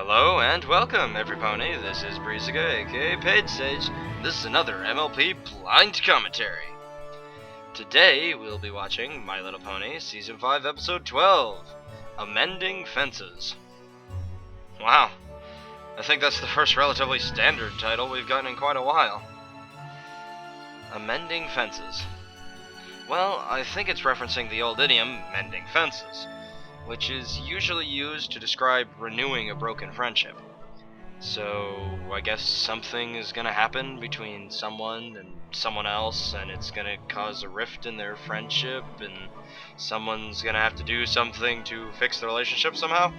Hello and welcome, everypony. This is Brizuga, aka Paid Sage. This is another MLP blind commentary. Today we'll be watching My Little Pony Season 5, Episode 12, Amending Fences. Wow, I think that's the first relatively standard title we've gotten in quite a while. Amending Fences. Well, I think it's referencing the old idiom, mending fences, which is usually used to describe renewing a broken friendship. So, I guess something is gonna happen between someone and someone else, and it's gonna cause a rift in their friendship, and someone's gonna have to do something to fix the relationship somehow?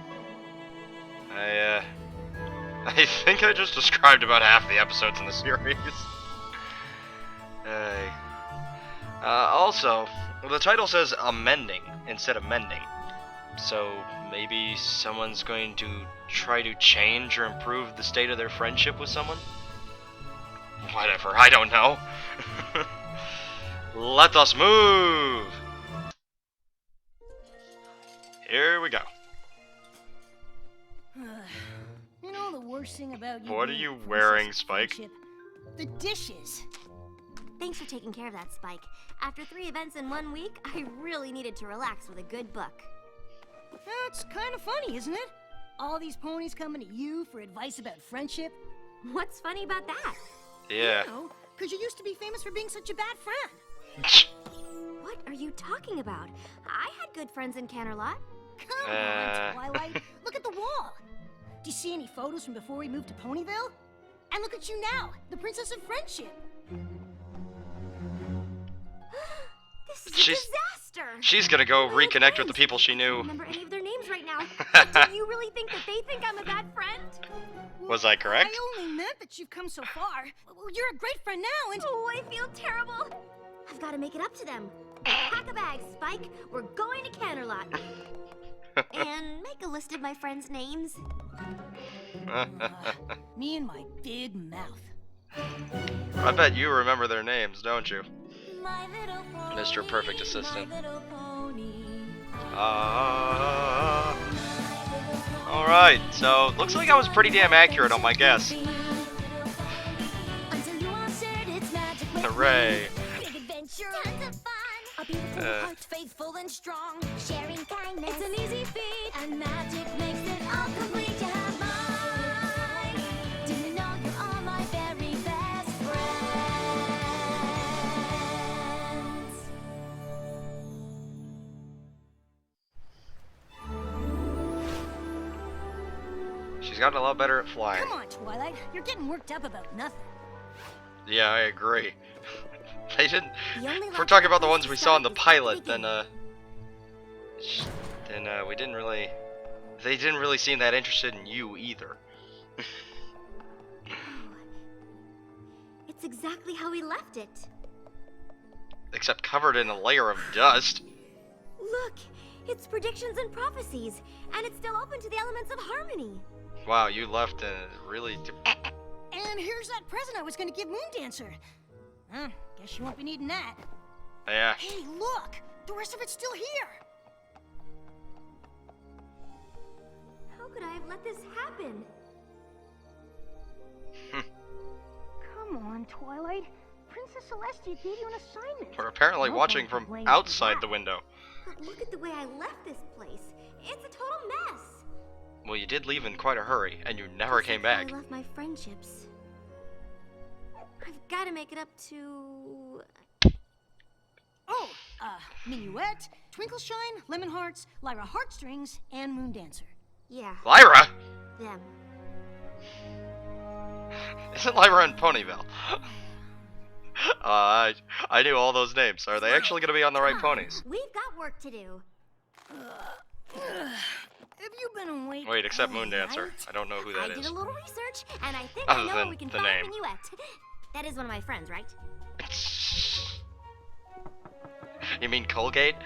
I think I just described about half the episodes in the series. Also, the title says amending instead of mending. So maybe someone's going to try to change or improve the state of their friendship with someone? Whatever, I don't know. Let us move! Here we go. You know the worst thing about you. What are you wearing, Spike? The dishes. Thanks for taking care of that, Spike. After 3 events in 1 week, I really needed to relax with a good book. It's kind of funny, isn't it? All these ponies coming to you for advice about friendship. What's funny about that? Yeah. You know, because you used to be famous for being such a bad friend. What are you talking about? I had good friends in Canterlot. Come on, Twilight. Look at the wall. Do you see any photos from before we moved to Ponyville? And look at you now, the Princess of Friendship. This is a disaster! She's gonna go reconnect with the people she I knew. don't remember any of their names right now. But do you really think that they think I'm a bad friend? Was I correct? I only meant that you've come so far. Well, you're a great friend now, and... Oh, I feel terrible. I've got to make it up to them. Pack a bag, Spike. We're going to Canterlot. And make a list of my friends' names. Me and my big mouth. I bet you remember their names, don't you? My little pony, Mr. Perfect Assistant. my little pony. Alright, so looks like I was pretty damn accurate on my guess. Hooray. Big adventure, tons of fun. A beautiful heart, faithful and strong. Sharing kindness, it's an easy feat. And magic makes it all complete. You have mine. Do you know you're all my very best friends? She's gotten a lot better at flying. Come on, Twilight. You're getting worked up about nothing. Yeah, I agree. They didn't. The only If we're logical talking about the place ones to we saw in start the is pilot, the then we didn't really. They didn't really seem that interested in you either. It's exactly how we left it. Except covered in a layer of dust. Look, it's predictions and prophecies, and it's still open to the elements of harmony. Wow, you left really. And here's that present I was going to give Moondancer. Guess you won't be needing that. Yeah. Hey, look! The rest of it's still here! How could I have let this happen? Come on, Twilight. Princess Celestia gave you an assignment. We're apparently No watching one can from blame you for outside that. the window. But look at the way I left this place. It's a total mess. Well, you did leave in quite a hurry, and you never came back. I left my friendships. I've got to make it up to... Oh, Minuet, Twinkleshine, Lemon Hearts, Lyra Heartstrings, and Moondancer. Yeah, Lyra! them. Isn't Lyra in Ponyville? I knew all those names. Are they actually going to be on the right ponies? We've got work to do. Have you been awake? Wait, except all Moondancer. night? I don't know who I that did is. a little research, and I think Other I know than where we can the find name. Minuet. That is one of my friends, right? You mean Colgate?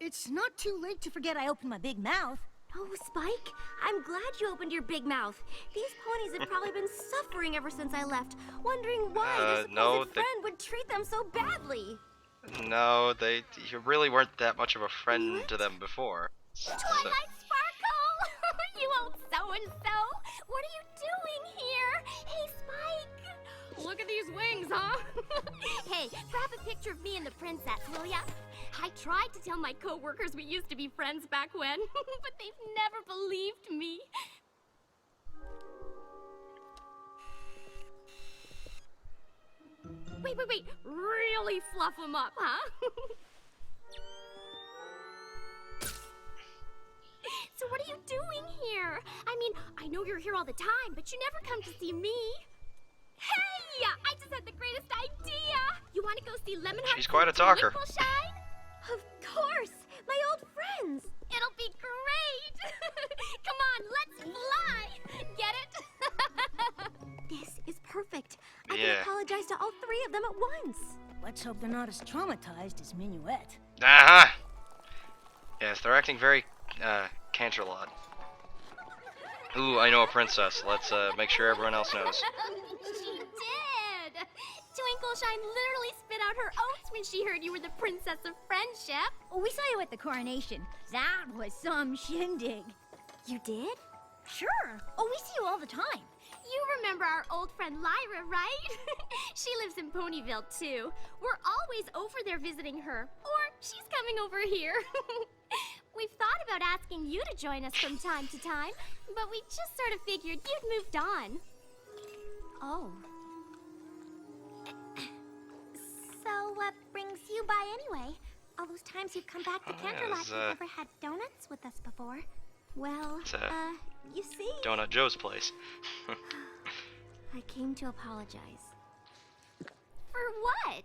It's not too late to forget I opened my big mouth. Oh, Spike, I'm glad you opened your big mouth. These ponies have probably been suffering ever since I left, wondering why their supposed no, friend would treat them so badly. No, you really weren't that much of a friend to them before. Twilight Sparkle! You old so-and-so! What are you doing here? Hey, Spike! Look at these wings, huh? Hey, grab a picture of me and the princess, will ya? I tried to tell my co-workers we used to be friends back when, but they've never believed me. Wait. Really fluff them up, huh? So what are you doing here? I mean, I know you're here all the time, but you never come to see me. Hey! I just had the greatest idea! You want to go see Lemonheart? She's quite a talker. Shine? Of course! My old friends! It'll be great! Come on, let's fly! Get it? This is perfect. I can apologize to all three of them at once. Let's hope they're not as traumatized as Minuet. Uh-huh. Yes, they're acting very, Canterlot. Ooh, I know a princess. Let's, make sure everyone else knows. She did! Twinkleshine literally spit out her oats when she heard you were the Princess of Friendship. Oh, we saw you at the coronation. That was some shindig. You did? Sure. Oh, we see you all the time. You remember our old friend Lyra, right? She lives in Ponyville, too. We're always over there visiting her. Or she's coming over here. We've thought about asking you to join us from time to time, but we just sort of figured you'd moved on. Oh. So what brings you by anyway? All those times you've come back to Canterlot, you've never had donuts with us before. Well, you see... Donut Joe's place. I came to apologize. For what?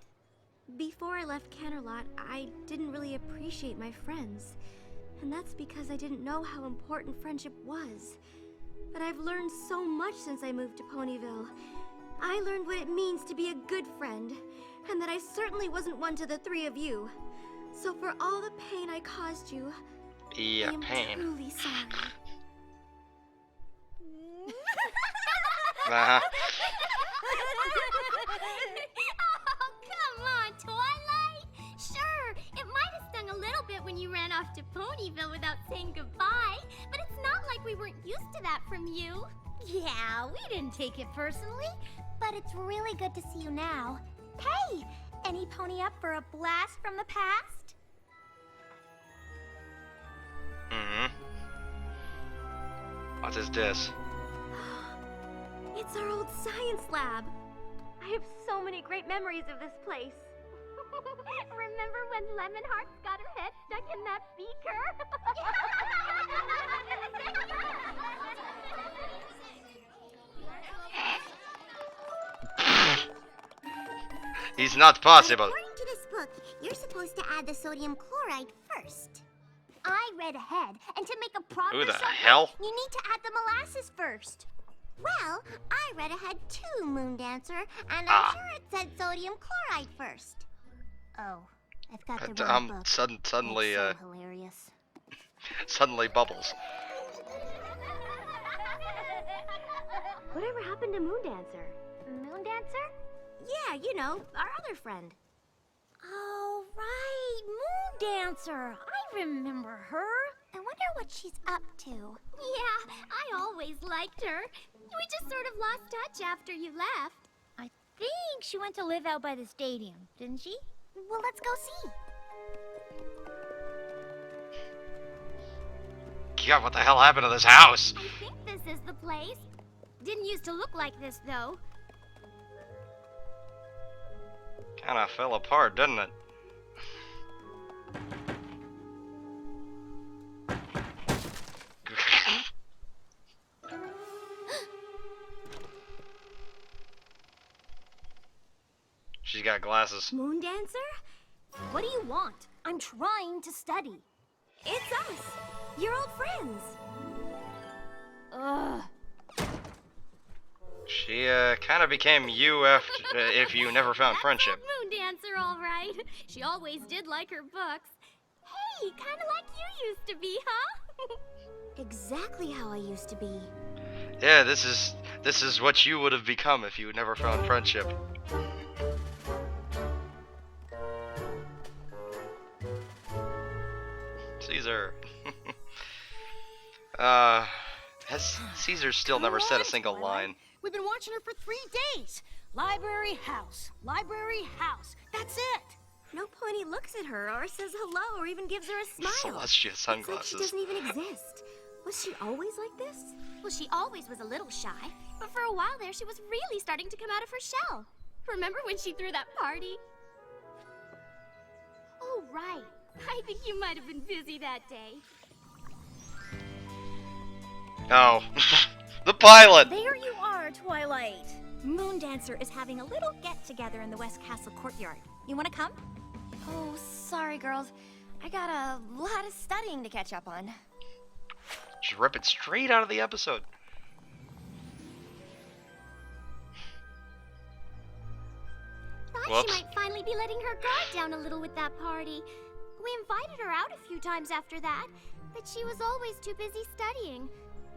Before I left Canterlot, I didn't really appreciate my friends. And that's because I didn't know how important friendship was. But I've learned so much since I moved to Ponyville. I learned what it means to be a good friend, and that I certainly wasn't one to the three of you. So for all the pain I caused you, I am truly sorry. Uh-huh. Oh, come on, Twilight! Sure, it might have stung a little bit when you ran off to Ponyville without saying goodbye, but it's not like we weren't used to that from you. Yeah, we didn't take it personally. But it's really good to see you now. Hey, any pony up for a blast from the past? Mm-hmm. What is this? It's our old science lab. I have so many great memories of this place. Remember when Lemonheart got her head stuck in that beaker? It's not possible. According to this book, you're supposed to add the sodium chloride first. I read ahead, and to make a proper Who the sodium, hell? you need to add the molasses first. Well, I read ahead too, Moondancer, and I'm sure it said sodium chloride first. Oh, I've got the wrong book. Suddenly, That's so hilarious. suddenly bubbles. Whatever happened to Moondancer? Moondancer? Yeah, you know, our other friend. Oh, right. Moondancer. I remember her. I wonder what she's up to. Yeah, I always liked her. We just sort of lost touch after you left. I think she went to live out by the stadium, didn't she? Well, let's go see. God, what the hell happened to this house? I think this is the place. Didn't used to look like this, though. Kinda fell apart, didn't it? She's got glasses. Moondancer? What do you want? I'm trying to study. It's us, your old friends. Ugh. She, kinda became you after, if you never found friendship. Moondancer, all right. She always did like her books. Hey, kind of like you used to be, huh? Exactly how I used to be. Yeah, this is what you would have become if you had never found friendship. Caesar. Caesar still never said a single Twilight. line. We've been watching her for 3 days. Library house. Library house. That's it. No pony looks at her or says hello or even gives her a smile. Celestia It's like sunglasses. she doesn't even exist. Was she always like this? Well, she always was a little shy, but for a while there, she was really starting to come out of her shell. Remember when she threw that party? Oh, right. I think you might have been busy that day. Oh, the pilot! There you are, Twilight. Moondancer is having a little get-together in the West Castle courtyard. You want to come? Oh, sorry, girls. I got a lot of studying to catch up on. Just rip it straight out of the episode. Thought Whoops. she might finally be letting her guard down a little with that party. We invited her out a few times after that, but she was always too busy studying.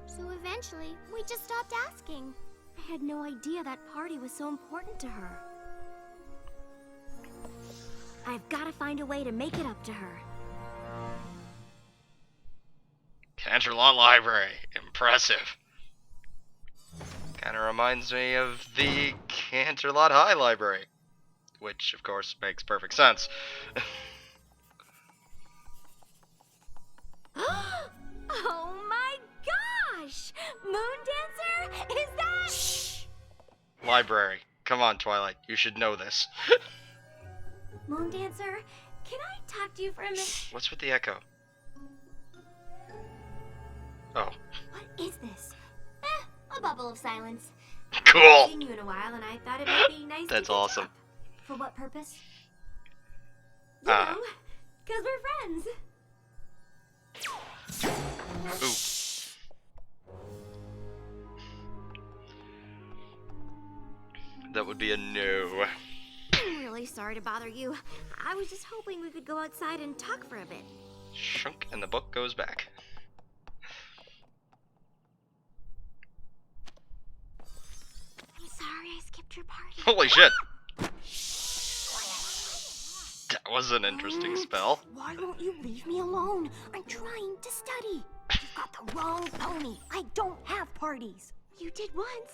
So eventually, we just stopped asking. I had no idea that party was so important to her. I've got to find a way to make it up to her. Canterlot Library. Impressive. Kinda reminds me of the Canterlot High Library. Which, of course, makes perfect sense. Oh my gosh! Moondancer? Is that... Shh! Library. Come on, Twilight. You should know this. Moondancer, can I talk to you for a minute? What's with the echo? Oh. What is this? A bubble of silence. I haven't Cool. seen you in a while, and I thought it might be nice That's to catch awesome. up. For what purpose? You Ah. know, 'cause we're friends. Ooh. That would be a no. I'm really sorry to bother you. I was just hoping we could go outside and talk for a bit. Shunk, and the book goes back. I'm sorry I skipped your party. Holy shit! That was an interesting spell. Why won't you leave me alone? I'm trying to study. You've got the wrong pony. I don't have parties. You did once,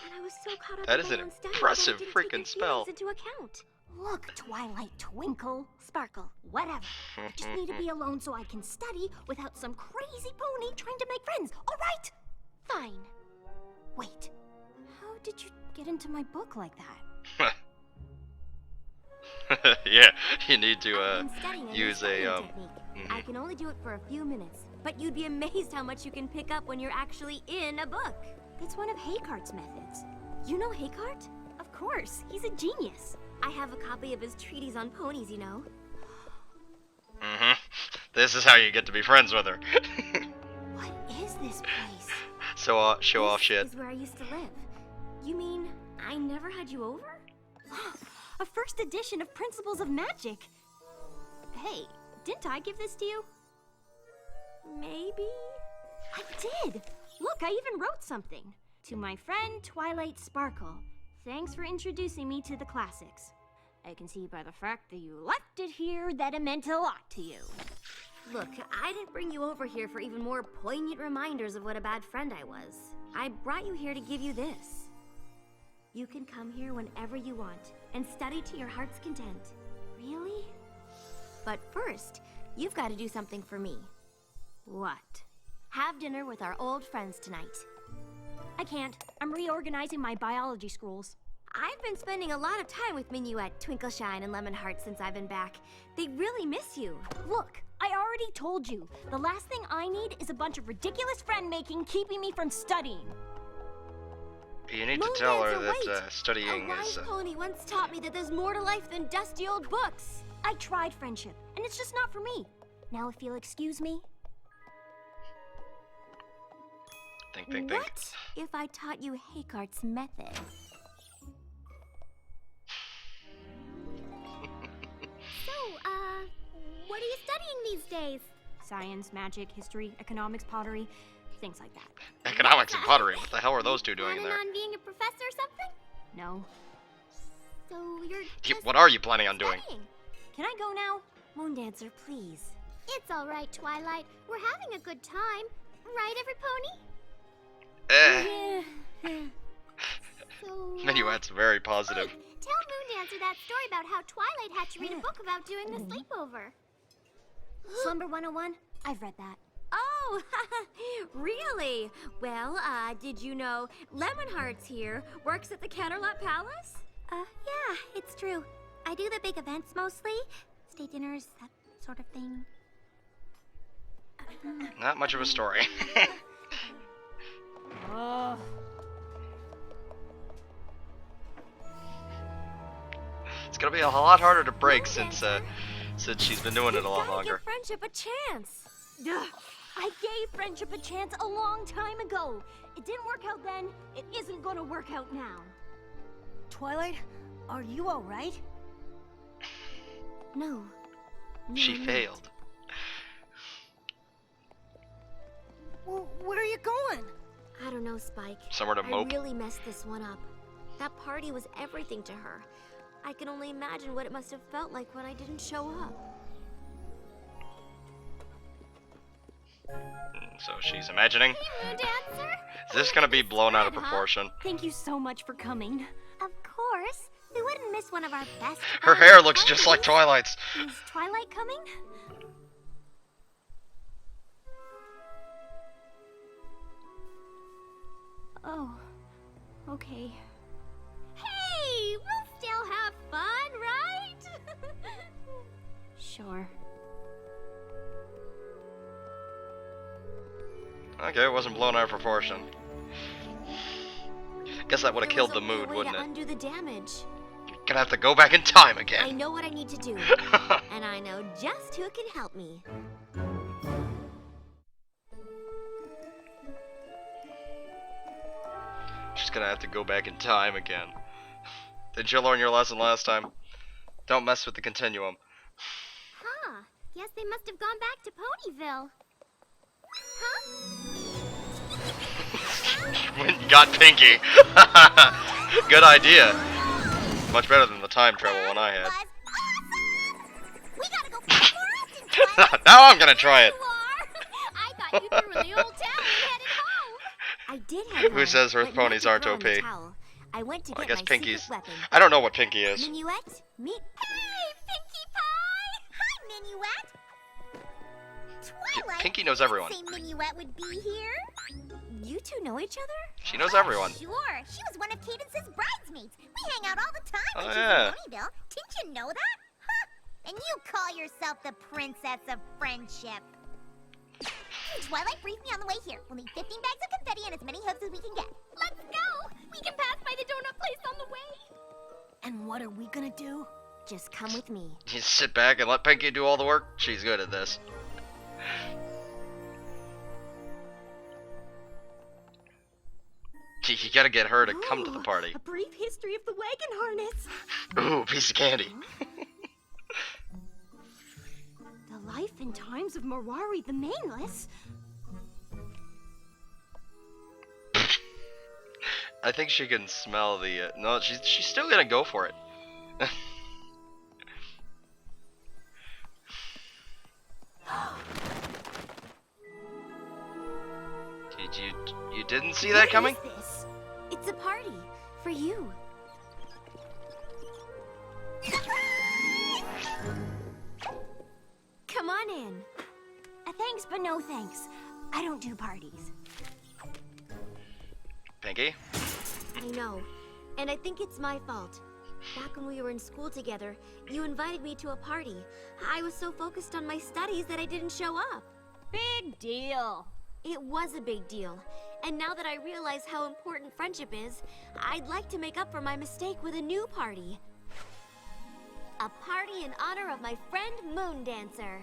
and I was so caught up That in is my an own studies impressive that I didn't freaking take your spell. feelings into account. Look, Twilight, Twinkle, Sparkle, whatever. I just need to be alone so I can study without some crazy pony trying to make friends, all right? Fine. Wait, how did you get into my book like that? Yeah, you need to I've been studying a new use a studying technique. I can only do it for a few minutes, but you'd be amazed how much you can pick up when you're actually in a book. It's one of Haycart's methods. You know Haycart? Of course, he's a genius. I have a copy of his treatise on ponies, you know. This is how you get to be friends with her. What is this place? So show off shit. This is where I used to live. You mean I never had you over? A first edition of Principles of Magic. Hey, didn't I give this to you? Maybe? I did. Look, I even wrote something. To my friend Twilight Sparkle, thanks for introducing me to the classics. I can see by the fact that you left it here that it meant a lot to you. Look, I didn't bring you over here for even more poignant reminders of what a bad friend I was. I brought you here to give you this. You can come here whenever you want and study to your heart's content. Really? But first, you've got to do something for me. What? Have dinner with our old friends tonight. I can't. I'm reorganizing my biology scrolls. I've been spending a lot of time with Minyu at Twinkleshine and Lemonheart since I've been back. They really miss you. Look, I already told you. The last thing I need is a bunch of ridiculous friend-making keeping me from studying. You need to tell her Moondancer, that wait! studying A wise is. pony once taught me that there's more to life than dusty old books. I tried friendship, and it's just not for me. Now if you'll excuse me. Think. What if I taught you Haycart's method? So, what are you studying these days? Science, magic, history, economics, pottery, things like that. Economics and pottery. What the hell are those two doing Planning there? on being a professor or something? No. So you're just What are you planning on doing? studying. Can I go now? Moondancer, please. It's all right, Twilight. We're having a good time. Right, every pony? So, Minuet's very positive. tell Moondancer that story about how Twilight had to read a book about doing the sleepover. Slumber 101? I've read that. Oh, really? Well, did you know Lemonheart's here works at the Canterlot Palace? Yeah, it's true. I do the big events mostly. State dinners, that sort of thing. Not much of a story. Oh. It's gonna be a lot harder to break since she's been doing it a lot Gotta longer. give friendship a chance. Ugh. I gave friendship a chance a long time ago. It didn't work out then. It isn't gonna work out now. Twilight, are you alright? No. She I'm not. failed. Well, where are you going? I don't know, Spike. Somewhere to mope. I really messed this one up. That party was everything to her. I can only imagine what it must have felt like when I didn't show up. So she's imagining. Moondancer? Is this gonna be blown out of proportion? Thank you so much for coming. Of course. We wouldn't miss one of our best. Her hair looks just like Twilight's. Is Twilight coming? Oh, okay. Hey, we'll still have fun, right? Sure. Okay, it wasn't blown out of proportion. Guess that would have There killed was the a mood, way wouldn't to it? undo the damage. Gonna have to go back in time I again. know what I need to do, and I know just who can help me. She's gonna have to go back in time again. Didn't you learn your lesson last time? Don't mess with the continuum. Huh. Guess they must have gone back to Ponyville. Huh? Went and got Pinky. Good idea. Much better than the time travel one I had. Awesome! We gotta go find more Upton, Twilight. Now I'm gonna try it. You are. I thought you threw in the old towel and headed home. I did have Who one, says Earth but not ponies to aren't throw in the OP? towel. I went to Well, I get guess my Pinky's. secret weapon. I don't know what Pinky is. Minuet, meet. Hey, Pinkie Pie! Hi, Minuet! Twilight? Pinky knows everyone. Say Minuet would be here? You two know each other? She knows everyone. Sure, she was one of Cadence's bridesmaids. We hang out all the time when Oh, she's yeah. in Ponyville. Didn't you know that? Huh? And you call yourself the Princess of Friendship. Twilight briefed me on the way here. We'll need 15 bags of confetti and as many hoops as we can get. Let's go! We can pass by the donut place on the way. And what are we gonna do? Just come with me. Just sit back and let Pinky do all the work. She's good at this. You gotta get her to come to the party. A brief history of the wagon harness. Ooh, piece of candy. The life and times of Marwari the Maneless. I think she can smell the. No, she's still gonna go for it. You didn't see that coming? What is this? It's a party for you. Come on in. Thanks, but no thanks. I don't do parties. Pinky? I know, and I think it's my fault. Back when we were in school together, you invited me to a party. I was so focused on my studies that I didn't show up. Big deal. It was a big deal, and now that I realize how important friendship is, I'd like to make up for my mistake with a new party. A party in honor of my friend Moondancer.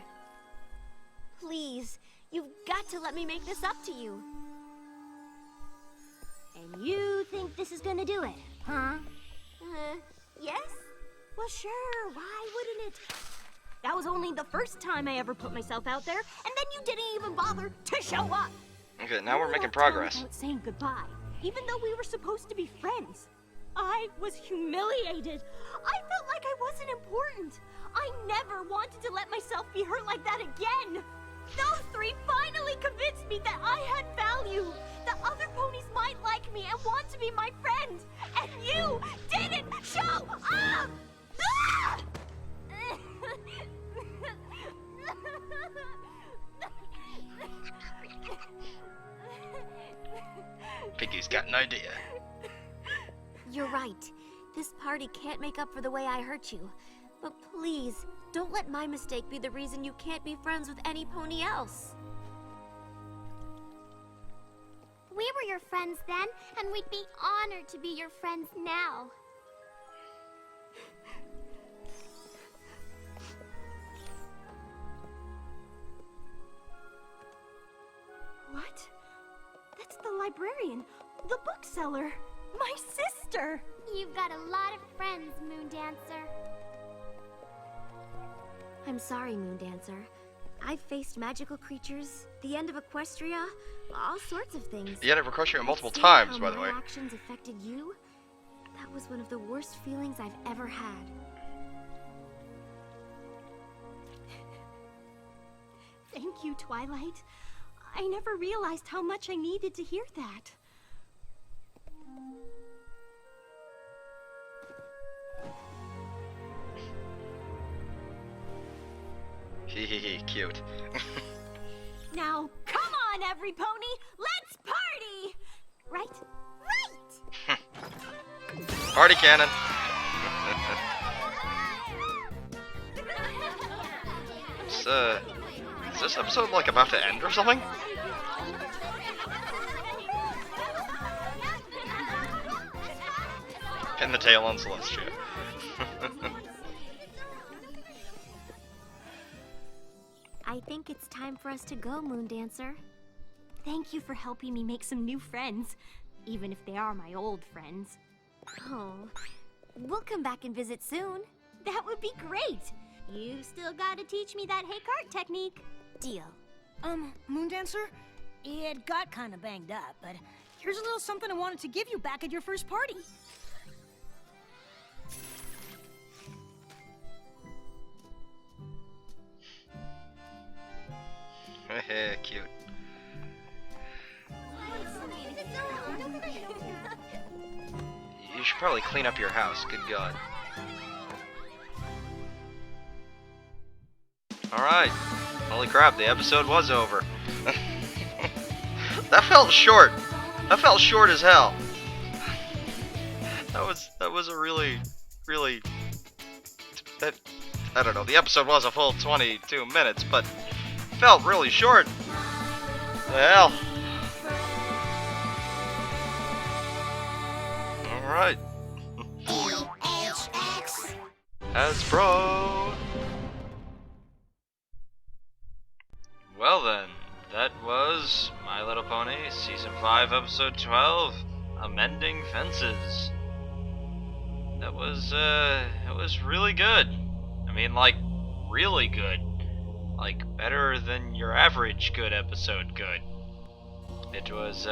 Please, you've got to let me make this up to you. And you think this is gonna do it, huh? Yes? Well, sure. Why wouldn't it? That was only the first time I ever put myself out there, and then you didn't even bother to show up. Okay, now we're You making left progress. town without saying goodbye, even though we were supposed to be friends. I was humiliated. I felt like I wasn't important. I never wanted to let myself be hurt like that again. Those three finally convinced me me that I had value, that other ponies might like me and want to be my friend, and you didn't show up! Ah! Piggy's got an idea. You're right. This party can't make up for the way I hurt you. But please, don't let my mistake be the reason you can't be friends with any pony else. We were your friends then, and we'd be honored to be your friends now. What? That's the librarian, the bookseller, my sister! You've got a lot of friends, Moondancer. I'm sorry, Moondancer. I've faced magical creatures, the end of Equestria, all sorts of things. The end of Equestria multiple Seeing times, how by the way. my actions affected you, that was one of the worst feelings I've ever had. Thank you, Twilight. I never realized how much I needed to hear that. Hehehe, cute. Now, come on, every pony! Let's party! Right? Right! Party cannon. Is this episode like about to end or something? Pin the tail on Celestia. I think it's time for us to go, Moondancer. Thank you for helping me make some new friends, even if they are my old friends. Oh, we'll come back and visit soon. That would be great! You still gotta teach me that hay cart technique. Deal. Moondancer? It got kind of banged up, but here's a little something I wanted to give you back at your first party. Heh, cute. You should probably clean up your house, good god. Alright. Holy crap, the episode was over. That felt short. That felt short as hell. That was a really I don't know, the episode was a full 22 minutes, but felt really short. The hell. Alright. Hasbro. Well then, that was My Little Pony Season 5 Episode 12, Amending Fences. That was really good. I mean, like, really good. Like, better than your average good episode good. It was,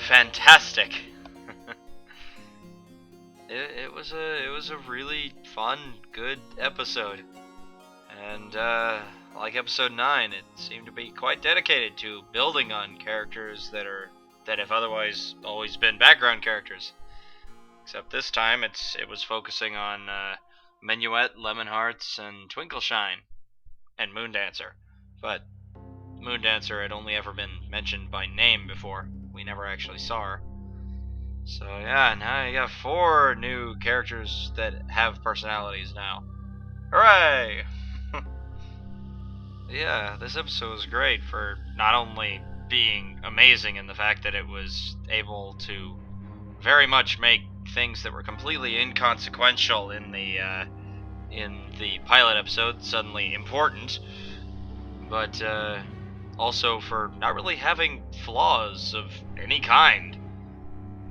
fantastic. It was a really fun, good episode. And, like episode 9, it seemed to be quite dedicated to building on characters that have otherwise always been background characters. Except this time it was focusing on Minuet, Lemon Hearts, and Twinkleshine, and Moondancer. But Moondancer had only ever been mentioned by name before. We never actually saw her. So yeah, now you got 4 new characters that have personalities now. Hooray! Yeah, this episode was great for not only being amazing in the fact that it was able to very much make things that were completely inconsequential in the pilot episode suddenly important, but also for not really having flaws of any kind.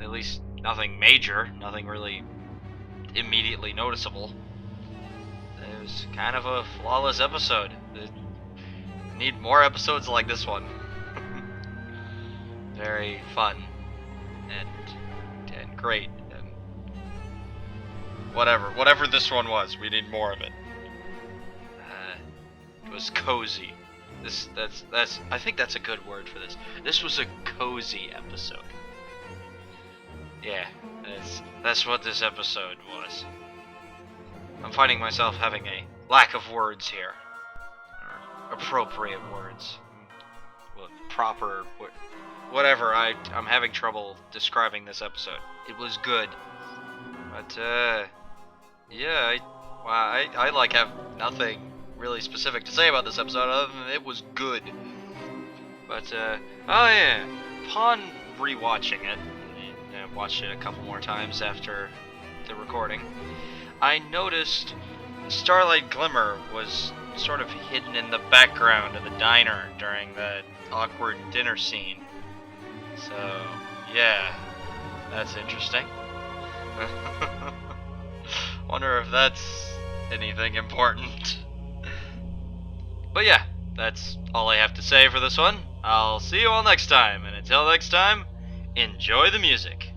At least nothing major, nothing really immediately noticeable. It was kind of a flawless episode. Need more episodes like this one. Very fun and great and whatever this one was, we need more of it. It was cozy. I think that's a good word for this. This was a cozy episode. Yeah, that's what this episode was. I'm finding myself having a lack of words here. Or appropriate words. Well, proper, whatever. I'm having trouble describing this episode. It was good. But, yeah, I like have nothing really specific to say about this episode other than it was good. But, oh yeah, upon rewatching it, I watched it a couple more times after the recording, I noticed Starlight Glimmer was sort of hidden in the background of the diner during the awkward dinner scene. So, yeah, that's interesting. Wonder if that's anything important. But yeah, that's all I have to say for this one. I'll see you all next time, and until next time, enjoy the music.